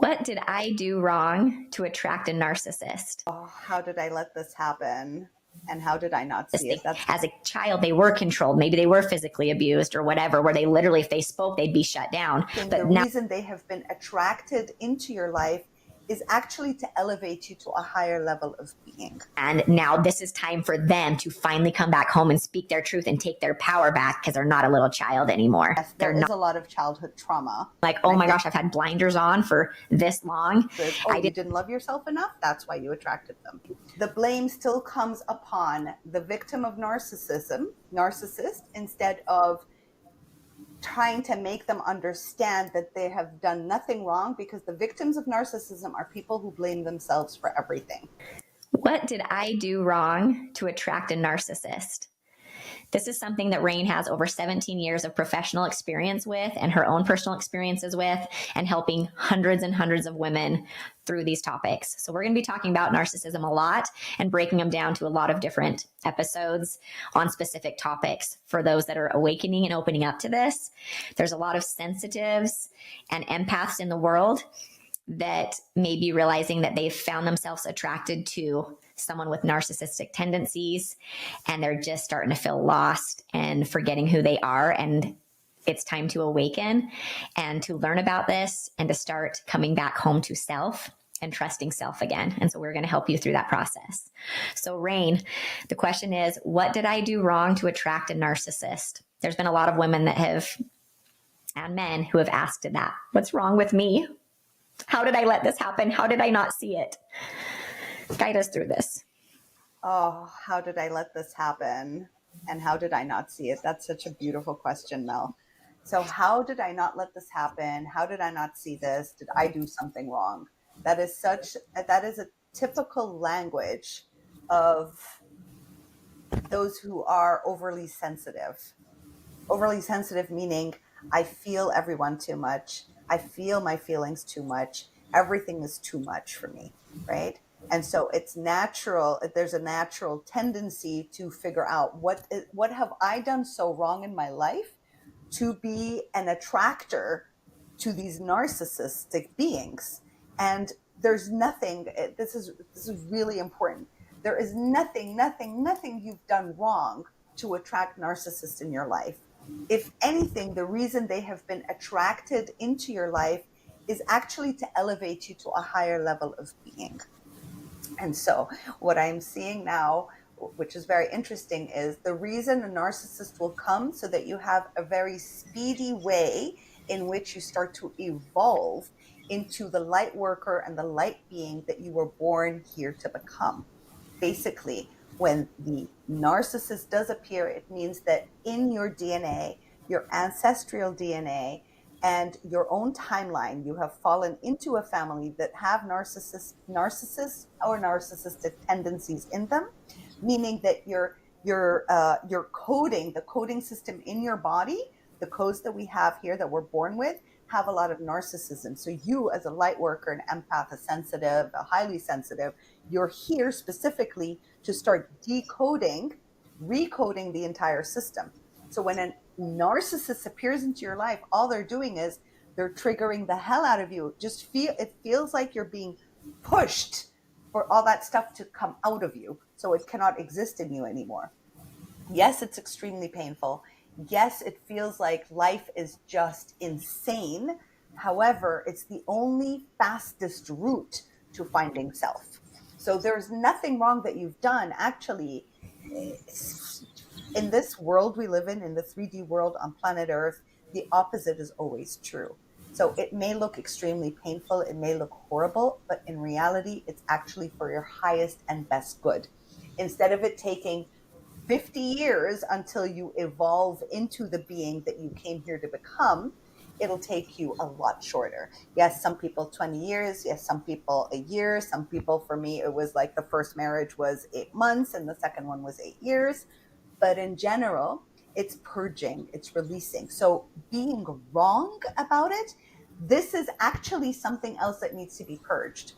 What did I do wrong to attract a narcissist? Oh, how did I let this happen? And how did I not see it? As a child, they were controlled. Maybe they were physically abused or whatever, where they literally, if they spoke, they'd be shut down. But the reason they have been attracted into your life is actually to elevate you to a higher level of being. And now this is time for them to finally come back home and speak their truth and take their power back, because they're not a little child anymore. Yes, there is a lot of childhood trauma. Like, oh my gosh, I've had blinders on for this long. You didn't love yourself enough. That's why you attracted them. The blame still comes upon the victim of narcissism, narcissist, instead of trying to make them understand that they have done nothing wrong, because the victims of narcissism are people who blame themselves for everything. What did I do wrong to attract a narcissist? This is something that Rain has over 17 years of professional experience with, and her own personal experiences with, and helping hundreds and hundreds of women through these topics. So we're going to be talking about narcissism a lot and breaking them down to a lot of different episodes on specific topics for those that are awakening and opening up to this. There's a lot of sensitives and empaths in the world that may be realizing that they've found themselves attracted to someone with narcissistic tendencies, and they're just starting to feel lost and forgetting who they are. And it's time to awaken and to learn about this and to start coming back home to self and trusting self again. And so we're going to help you through that process. So Rain, the question is, what did I do wrong to attract a narcissist? There's been a lot of women that have, and men who have asked that. What's wrong with me? How did I let this happen? How did I not see it? Guide us through this. Oh, how did I let this happen? And how did I not see it? That's such a beautiful question, Mel. So how did I not let this happen? How did I not see this? Did I do something wrong? That is a typical language of those who are overly sensitive. Overly sensitive meaning I feel everyone too much. I feel my feelings too much. Everything is too much for me, right? And so it's natural. There's a natural tendency to figure out what have I done so wrong in my life to be an attractor to these narcissistic beings. And there's nothing, this is really important. There is nothing you've done wrong to attract narcissists in your life. If anything, the reason they have been attracted into your life is actually to elevate you to a higher level of being. And so what I'm seeing now, which is very interesting, is the reason a narcissist will come so that you have a very speedy way in which you start to evolve into the light worker and the light being that you were born here to become. Basically, when the narcissist does appear, it means that in your DNA, your ancestral DNA, and your own timeline, you have fallen into a family that have narcissists or narcissistic tendencies in them, meaning that your coding, the coding system in your body, the codes that we have here that we're born with, have a lot of narcissism. So you, as a light worker, an empath, a sensitive, a highly sensitive, you're here specifically to start decoding, recoding the entire system. So when a narcissist appears into your life, all they're doing is they're triggering the hell out of you. It feels like you're being pushed for all that stuff to come out of you, so it cannot exist in you anymore. Yes, it's extremely painful. Yes, it feels like life is just insane. However, it's the only fastest route to finding self. So there's nothing wrong that you've done. Actually, in this world we live in the 3D world on planet Earth, the opposite is always true. So it may look extremely painful, it may look horrible, but in reality, it's actually for your highest and best good. Instead of it taking 50 years until you evolve into the being that you came here to become, it'll take you a lot shorter. Yes, some people 20 years. Yes, some people a year. Some people, for me, it was like the first marriage was 8 months and the second one was 8 years. But in general, it's purging, it's releasing. So being wrong about it, this is actually something else that needs to be purged,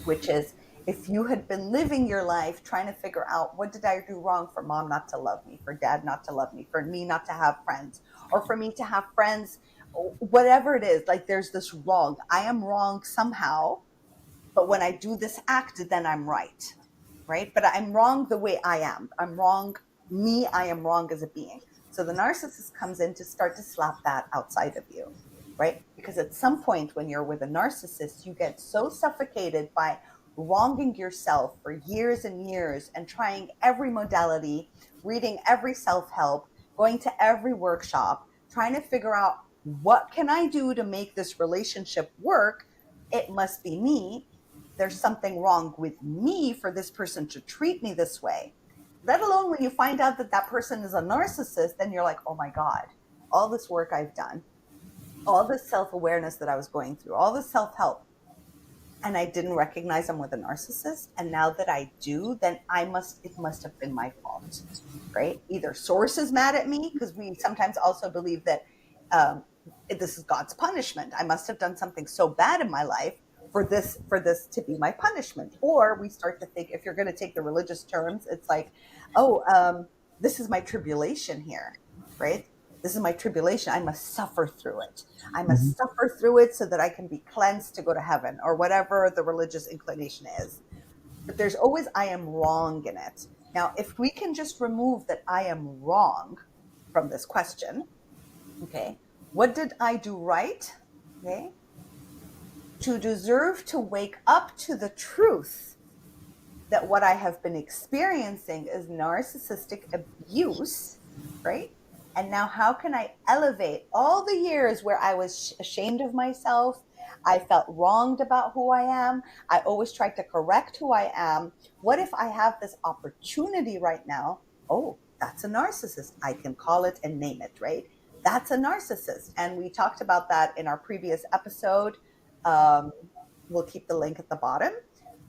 which is if you had been living your life trying to figure out what did I do wrong for mom not to love me, for dad not to love me, for me not to have friends, or for me to have friends whatever it is, like there's this wrong. I am wrong somehow, but when I do this act, then I'm right. Right? But I'm wrong the way I am. I'm wrong. Me, I am wrong as a being. So the narcissist comes in to start to slap that outside of you, right? Because at some point when you're with a narcissist, you get so suffocated by wronging yourself for years and years and trying every modality, reading every self-help, going to every workshop, trying to figure out what can I do to make this relationship work? It must be me. There's something wrong with me for this person to treat me this way. Let alone when you find out that that person is a narcissist, then you're like, oh my God, all this work I've done, all this self-awareness that I was going through, all this self-help, and I didn't recognize I'm with a narcissist. And now that I do, then it must have been my fault, right? Either source is mad at me, because we sometimes also believe that this is God's punishment. I must have done something so bad in my life for this to be my punishment. Or we start to think, if you're going to take the religious terms, it's like, this is my tribulation here, right? This is my tribulation. I must suffer through it. I must suffer through it so that I can be cleansed to go to heaven, or whatever the religious inclination is. But there's always I am wrong in it. Now, if we can just remove that I am wrong from this question, okay, what did I do right? Okay, to deserve to wake up to the truth that what I have been experiencing is narcissistic abuse, right? And now how can I elevate all the years where I was ashamed of myself? I felt wronged about who I am. I always tried to correct who I am. What if I have this opportunity right now? Oh, that's a narcissist. I can call it and name it, right? That's a narcissist. And we talked about that in our previous episode. We'll keep the link at the bottom,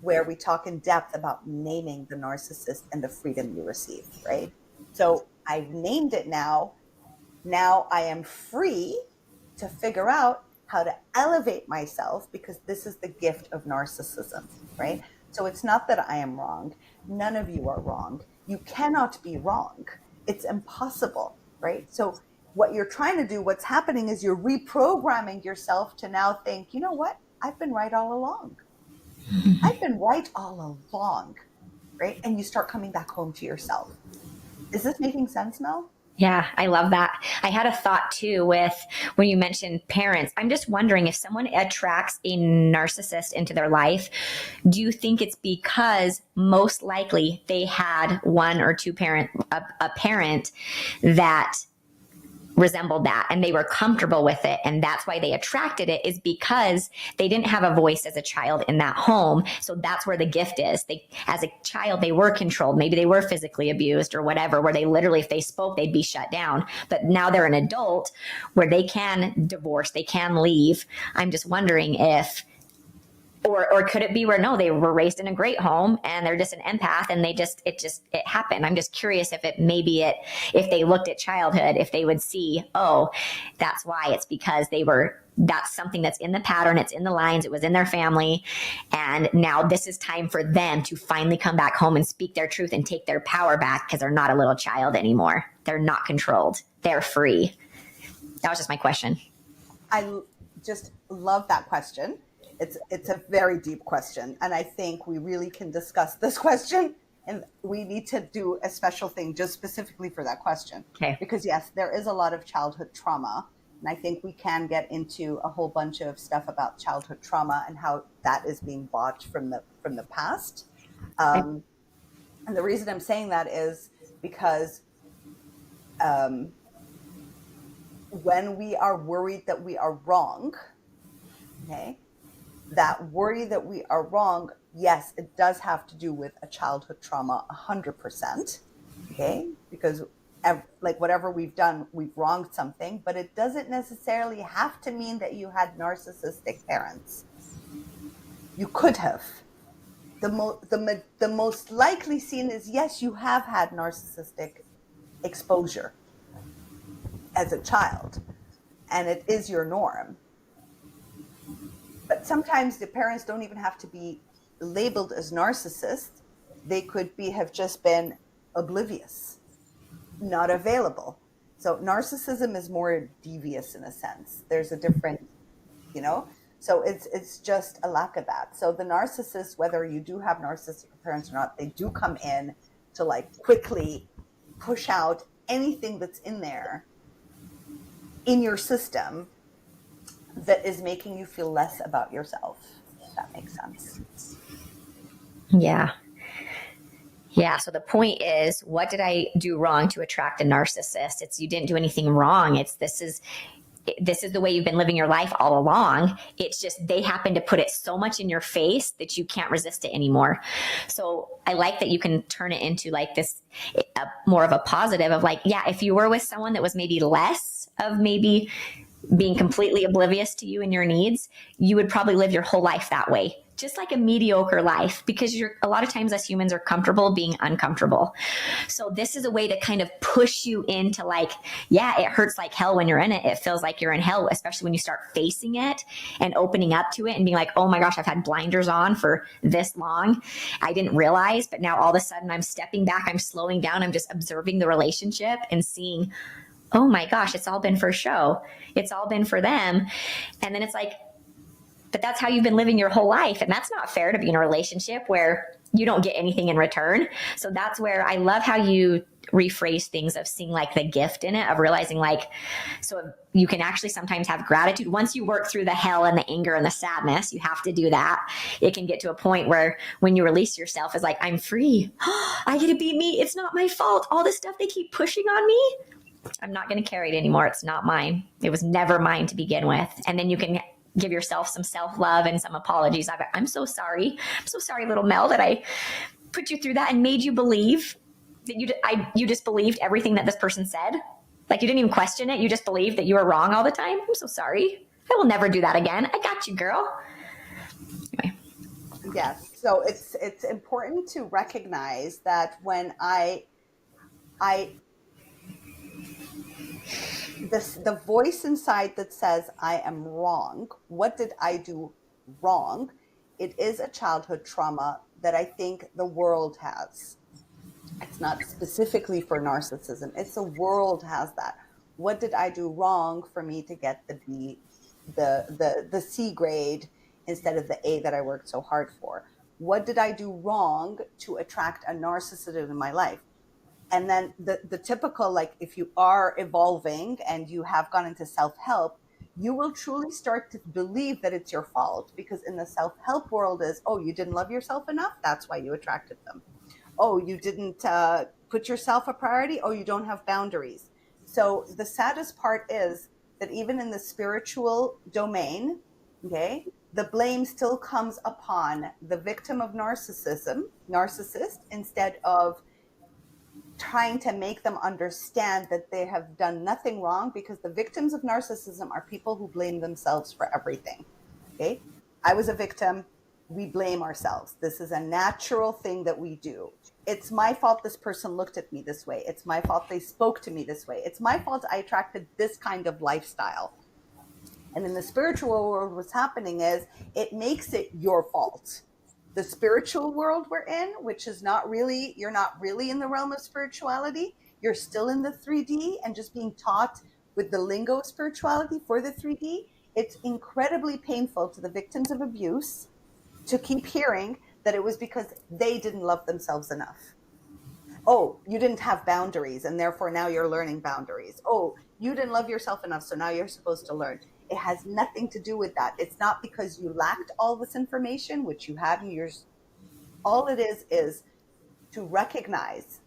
where we talk in depth about naming the narcissist and the freedom you receive, right? So I've named it now. Now I am free to figure out how to elevate myself, because this is the gift of narcissism, right? So it's not that I am wrong. None of you are wrong. You cannot be wrong. It's impossible, right? So what you're trying to do, what's happening is you're reprogramming yourself to now think, you know what? I've been right all along. I've been right all along, right? And you start coming back home to yourself. Is this making sense, Mel? Yeah, I love that. I had a thought too with when you mentioned parents. I'm just wondering, if someone attracts a narcissist into their life, do you think it's because most likely they had one or two a parent that resembled that and they were comfortable with it, and that's why they attracted it, is because they didn't have a voice as a child in that home? So that's where the gift is. They, as a child, they were controlled. Maybe they were physically abused or whatever, where they literally, if they spoke, they'd be shut down. But now they're an adult where they can divorce, they can leave. I'm just wondering if, or could it be where no, they were raised in a great home and they're just an empath and it happened. I'm just curious if if they looked at childhood, if they would see, oh, that's why. It's because that's something that's in the pattern, it's in the lines, it was in their family, and now this is time for them to finally come back home and speak their truth and take their power back, because they're not a little child anymore. They're not controlled. They're free. That was just my question. I just love that question. It's a very deep question, and I think we really can discuss this question, and we need to do a special thing just specifically for that question. Okay. Because yes, there is a lot of childhood trauma, and I think we can get into a whole bunch of stuff about childhood trauma and how that is being bought from the past. And the reason I'm saying that is because when we are worried that we are wrong, okay, that worry that we are wrong, yes, it does have to do with a childhood trauma, 100%, okay? Because like whatever we've done, we've wronged something, but it doesn't necessarily have to mean that you had narcissistic parents. You could have. The most likely scene is, yes, you have had narcissistic exposure as a child, and it is your norm. But sometimes the parents don't even have to be labeled as narcissists. They could have just been oblivious, not available. So narcissism is more devious in a sense. There's a different, you know, so it's just a lack of that. So the narcissist, whether you do have narcissistic parents or not, they do come in to like quickly push out anything that's in there in your system that is making you feel less about yourself, if that makes sense. Yeah. Yeah. So the point is, what did I do wrong to attract a narcissist? It's you didn't do anything wrong. It's this is the way you've been living your life all along. It's just they happen to put it so much in your face that you can't resist it anymore. So I like that you can turn it into like this more of a positive of like, yeah, if you were with someone that was maybe less of maybe being completely oblivious to you and your needs, you would probably live your whole life that way. Just like a mediocre life, because a lot of times us humans are comfortable being uncomfortable. So this is a way to kind of push you into like, yeah, it hurts like hell when you're in it. It feels like you're in hell, especially when you start facing it and opening up to it and being like, oh my gosh, I've had blinders on for this long. I didn't realize, but now all of a sudden I'm stepping back, I'm slowing down, I'm just observing the relationship and seeing, oh my gosh, it's all been for show. It's all been for them. And then it's like, but that's how you've been living your whole life. And that's not fair to be in a relationship where you don't get anything in return. So that's where I love how you rephrase things of seeing like the gift in it, of realizing like, so you can actually sometimes have gratitude. Once you work through the hell and the anger and the sadness, you have to do that. It can get to a point where when you release yourself, it's like, I'm free. I get to be me. It's not my fault. All this stuff they keep pushing on me, I'm not going to carry it anymore. It's not mine. It was never mine to begin with. And then you can give yourself some self-love and some apologies. I'm so sorry. I'm so sorry, little Mel, that I put you through that and made you believe that you just believed everything that this person said. Like you didn't even question it. You just believed that you were wrong all the time. I'm so sorry. I will never do that again. I got you, girl. Anyway. Yes. So it's important to recognize that when the voice inside that says I am wrong, what did I do wrong? It is a childhood trauma that I think the world has. It's not specifically for narcissism. It's the world has that. What did I do wrong for me to get the C grade instead of the A that I worked so hard for? What did I do wrong to attract a narcissist in my life? And then the typical, like if you are evolving and you have gone into self-help, you will truly start to believe that it's your fault, because in the self-help world is, oh, you didn't love yourself enough. That's why you attracted them. Oh, you didn't put yourself a priority. Oh, you don't have boundaries. So the saddest part is that even in the spiritual domain, okay, the blame still comes upon the victim of narcissist, instead of trying to make them understand that they have done nothing wrong, because the victims of narcissism are people who blame themselves for everything. Okay. I was a victim. We blame ourselves. This is a natural thing that we do. It's my fault this person looked at me this way. It's my fault they spoke to me this way. It's my fault I attracted this kind of lifestyle. And in the spiritual world, what's happening is it makes it your fault. The spiritual world we're in, which is not really, you're not really in the realm of spirituality. You're still in the 3D and just being taught with the lingo of spirituality for the 3D. It's incredibly painful to the victims of abuse to keep hearing that it was because they didn't love themselves enough. Oh, you didn't have boundaries, and therefore now you're learning boundaries. Oh, you didn't love yourself enough, so now you're supposed to learn. It has nothing to do with that. It's not because you lacked all this information, which you had in yours. All it is to recognize,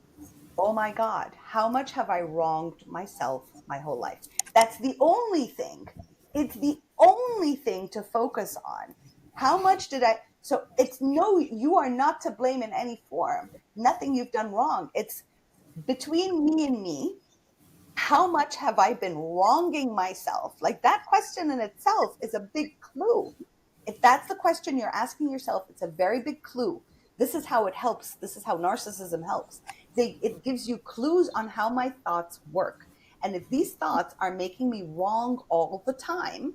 oh my God, how much have I wronged myself my whole life? That's the only thing. It's the only thing to focus on. How much did I? So it's no, you are not to blame in any form. Nothing you've done wrong. It's between me and me. How much have I been wronging myself? Like that question in itself is a big clue. If that's the question you're asking yourself, it's a very big clue. This is how it helps. This is how narcissism helps. It gives you clues on how my thoughts work. And if these thoughts are making me wrong all the time,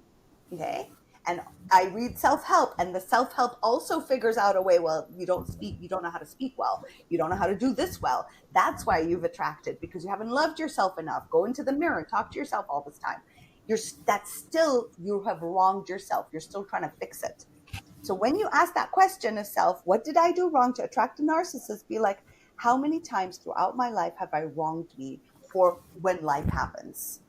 okay, and I read self-help, and the self-help also figures out a way, well, you don't speak, you don't know how to speak well, you don't know how to do this well. That's why you've attracted, because you haven't loved yourself enough. Go into the mirror and talk to yourself all this time. That's still, you have wronged yourself. You're still trying to fix it. So when you ask that question of self, what did I do wrong to attract a narcissist? Be like, how many times throughout my life have I wronged me for when life happens?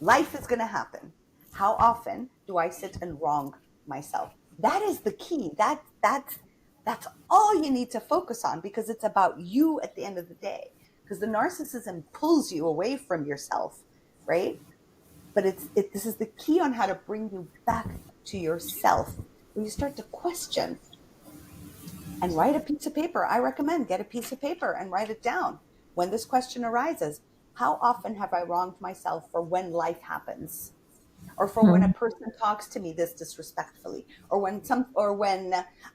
Life is going to happen. How often do I sit and wrong myself? That is the key. That's all you need to focus on, because it's about you at the end of the day. Because the narcissism pulls you away from yourself, right? But this is the key on how to bring you back to yourself. When you start to question and write a piece of paper, I recommend get a piece of paper and write it down. When this question arises, how often have I wronged myself for when life happens? Or for when a person talks to me this disrespectfully, or when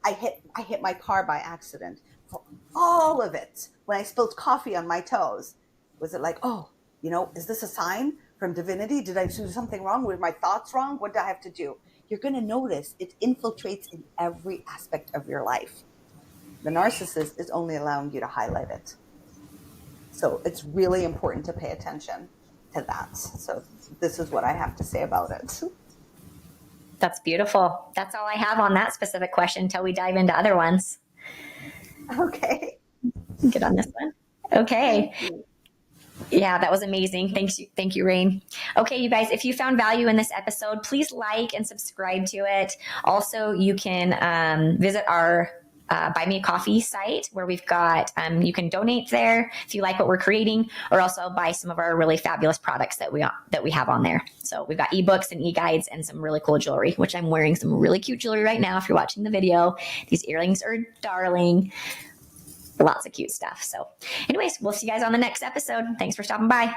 I hit my car by accident, for all of it, when I spilled coffee on my toes, was it like, oh, is this a sign from divinity? Did I do something wrong? Were my thoughts wrong? What do I have to do? You're going to notice it infiltrates in every aspect of your life. The narcissist is only allowing you to highlight it. So it's really important to pay attention to that. So this is what I have to say about it. That's beautiful. That's all I have on that specific question until we dive into other ones. Okay. Good on this one. Okay. Yeah, that was amazing. Thank you, Rain. Okay, you guys, if you found value in this episode, please like and subscribe to it. Also, you can visit our Buy Me a Coffee site, where we've got, you can donate there if you like what we're creating, or also buy some of our really fabulous products that we have on there. So we've got ebooks and e-guides and some really cool jewelry, which I'm wearing some really cute jewelry right now if you're watching the video. These earrings are darling. Lots of cute stuff. So anyways, we'll see you guys on the next episode. Thanks for stopping by.